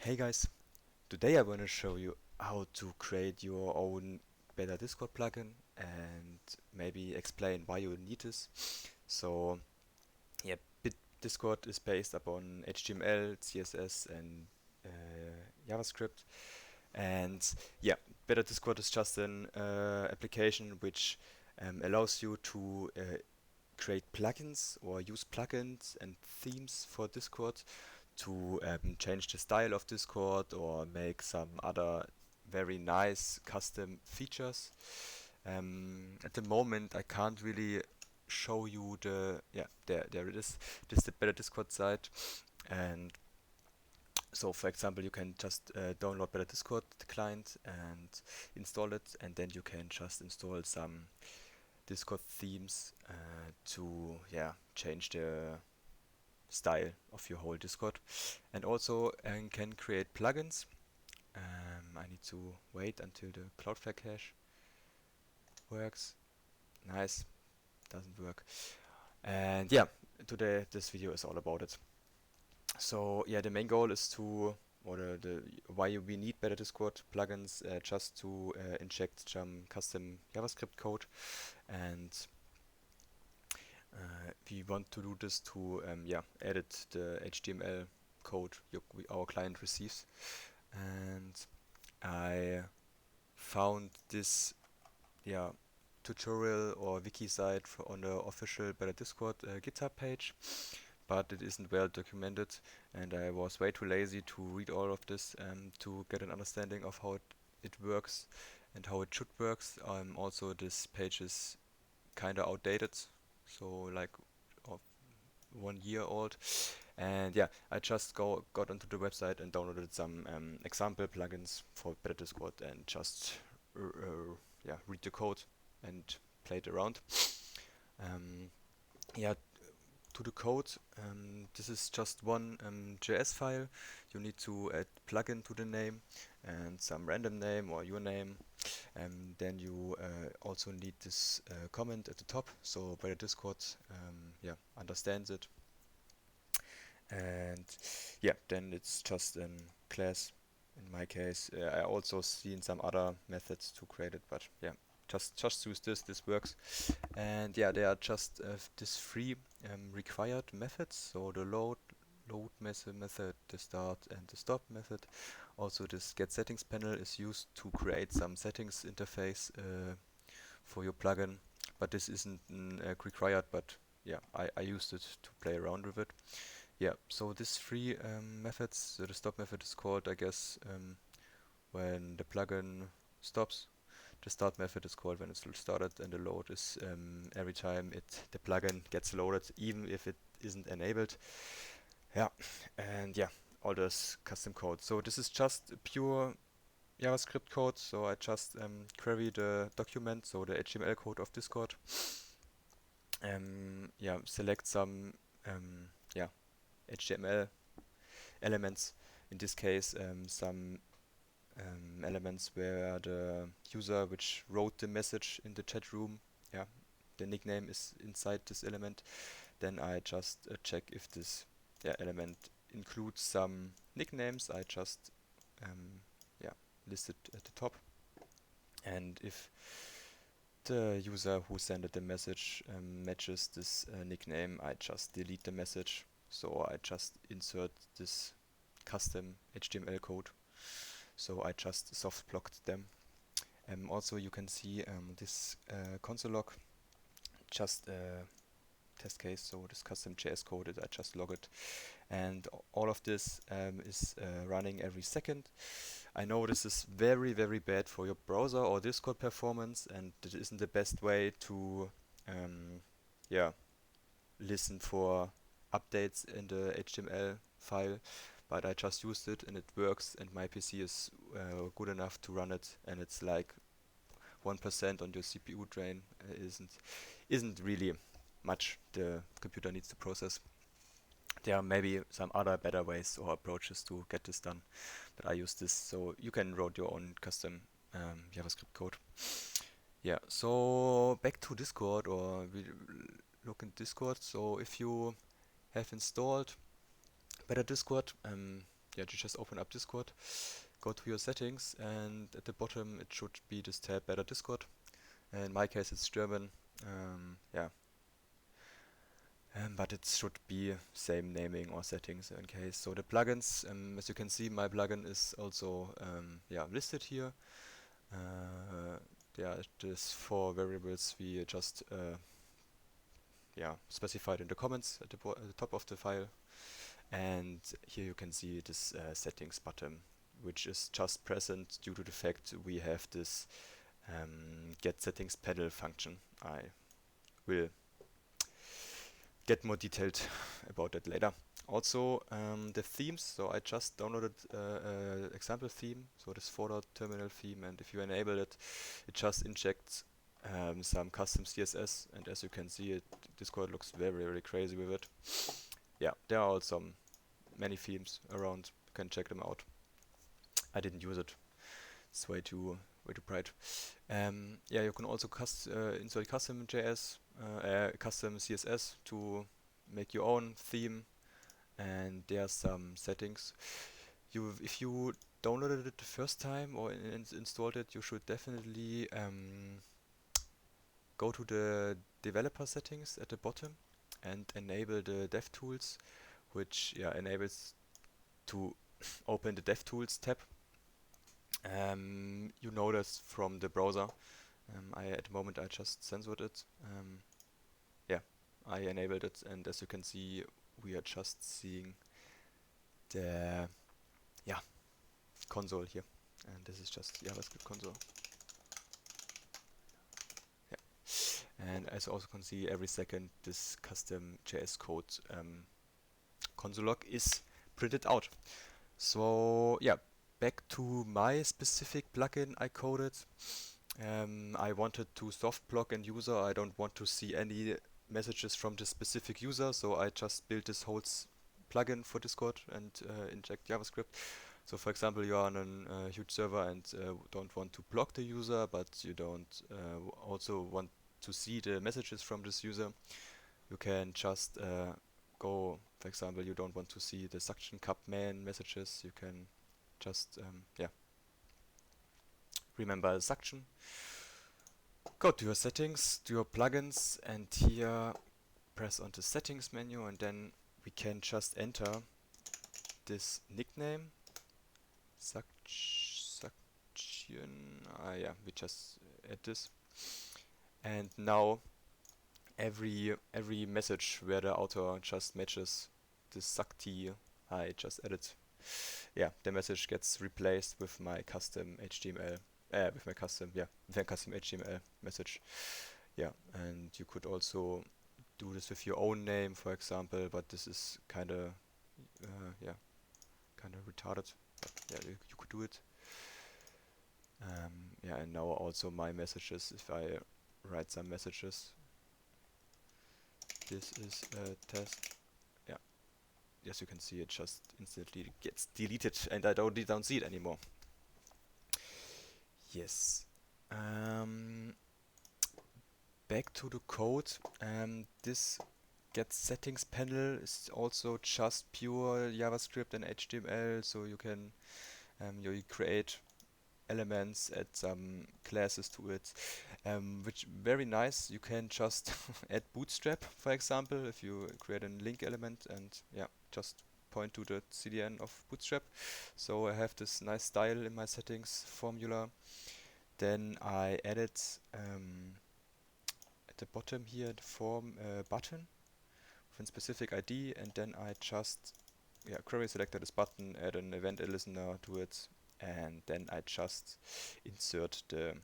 Hey guys, today I want to show you how to create your own Better Discord plugin and maybe explain why you need this. So yeah, Discord is based upon HTML, CSS and JavaScript, and yeah, Better Discord is just an application which allows you to create plugins or use plugins and themes for Discord to change the style of Discord or make some other very nice custom features. At the moment, I can't really show you there it is. This is the Better Discord site, and so for example, you can just download Better Discord, the client, and install it, and then you can just install some Discord themes to change the style of your whole Discord, and also can create plugins. I need to wait until the Cloudflare cache works. Nice, doesn't work. And yeah, today this video is all about it. So yeah, the main goal is to, or the why we need Better Discord plugins, just to inject some custom JavaScript code, and we want to do this to edit the HTML code our client receives. And I found this tutorial or wiki site on the official Better Discord GitHub page, but it isn't well documented, and I was way too lazy to read all of this to get an understanding of how it works and how it should work. Also, this page is kind of outdated, so like of 1 year old. And yeah, I just got onto the website and downloaded some example plugins for Better Discord and just read the code and played around. Um, yeah, to the code, this is just one JS file. You need to add plugin to the name and some random name or your name. Then you also need this comment at the top, so Better Discord understands it. And yeah, then it's just a class. In my case, I also seen some other methods to create it, but yeah, just use this. This works. And yeah, there are just these three required methods. So the load method, the start and the stop method. Also, this get settings panel is used to create some settings interface for your plugin, but this isn't required. But yeah, I used it to play around with it. Yeah, so these three methods, so the stop method is called, I guess, when the plugin stops. The start method is called when it's started, and the load is every time the plugin gets loaded, even if it isn't enabled. Yeah, and yeah, all this custom code. So this is just pure JavaScript code. So I just query the document, so the HTML code of Discord. Select some HTML elements. In this case, some elements where the user which wrote the message in the chat room, the nickname is inside this element. Then I just check if this element includes some nicknames. I just list it at the top, and if the user who sent the message matches this nickname, I just delete the message. So I just insert this custom HTML code. So I just soft blocked them. Also, you can see this console log, just test case. So this custom JS code I just log it, and all of this is running every second. I know this is very, very bad for your browser or Discord performance, and it isn't the best way to listen for updates in the HTML file, but I just used it and it works, and my PC is good enough to run it, and it's like 1% on your CPU drain. Isn't really much the computer needs to process. There are maybe some other better ways or approaches to get this done, but I use this, so you can write your own custom JavaScript code. Yeah, so back to Discord, or we look in Discord. So if you have installed Better Discord, yeah, you just open up Discord, go to your settings, and at the bottom it should be this tab Better Discord. In my case, it's German. Yeah, but it should be same naming or settings in case. So the plugins, as you can see, my plugin is also yeah, listed here. Yeah, there's 4 variables we just yeah, specified in the comments at the top of the file. And here you can see this settings button, which is just present due to the fact we have this get settings panel function. I will get more detailed about that later. Also, the themes, so I just downloaded example theme, so this folder terminal theme, and if you enable it, it just injects some custom CSS, and as you can see, Discord looks very, very crazy with it. Yeah, there are also many themes around, you can check them out. I didn't use it, it's way too bright. Yeah, you can also insert custom JS, custom CSS to make your own theme, and there are some settings. If you downloaded it the first time or installed it, you should definitely go to the developer settings at the bottom and enable the DevTools, which yeah, enables to open the DevTools tab. You notice from the browser. At the moment I just censored it. Yeah, I enabled it, and as you can see, we are just seeing the yeah, console here, and this is just JavaScript console. Yeah, and as you also can see, every second this custom JS code console log is printed out. So yeah, back to my specific plugin I coded. I wanted to soft block an user. I don't want to see any messages from this specific user, so I just built this whole plugin for Discord and inject JavaScript. So for example, you are on a huge server and don't want to block the user, but you don't also want to see the messages from this user. You can just go, for example, you don't want to see the suction cup man messages. You can just yeah, remember the suction. Go to your settings, to your plugins, and here press on the settings menu, and then we can just enter this nickname suction. Yeah, we just add this, and now every message where the author just matches this sakti I just added, yeah, the message gets replaced with my custom HTML, with my custom HTML message. Yeah, and you could also do this with your own name, for example, but this is kind of yeah, kind of retarded. But yeah, you could do it. Yeah, and now also my messages. If I write some messages, this is a test. Yeah, as you can see, it just instantly gets deleted, and I don't see it anymore. Yes. Back to the code. This get settings panel is also just pure JavaScript and HTML, so you can you create elements, add some classes to it, which very nice. You can just add bootstrap, for example, if you create a link element and yeah, just point to the CDN of bootstrap. So I have this nice style in my settings formula. Then I added at the bottom here the form button with a specific ID, and then I just query selector this button, add an event listener to it, and then I just insert the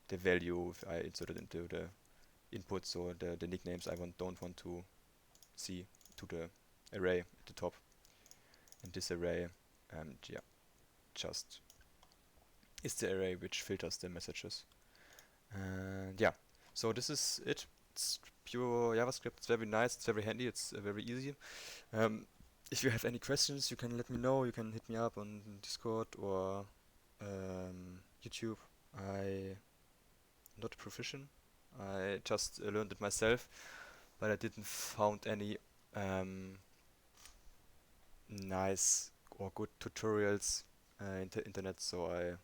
value I inserted into the input, so the nicknames I don't want to see to the array at the top, and this array yeah, just is the array which filters the messages. And yeah, so this is it. It's pure JavaScript. It's very nice, it's very handy, it's very easy. If you have any questions, you can let me know. You can hit me up on Discord or YouTube. I'm not proficient. I just learned it myself, but I didn't found any nice or good tutorials in the internet, so I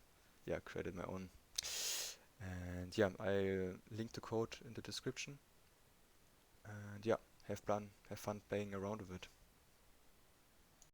yeah created my own. And yeah, I link the code in the description. And yeah, have fun playing around with it.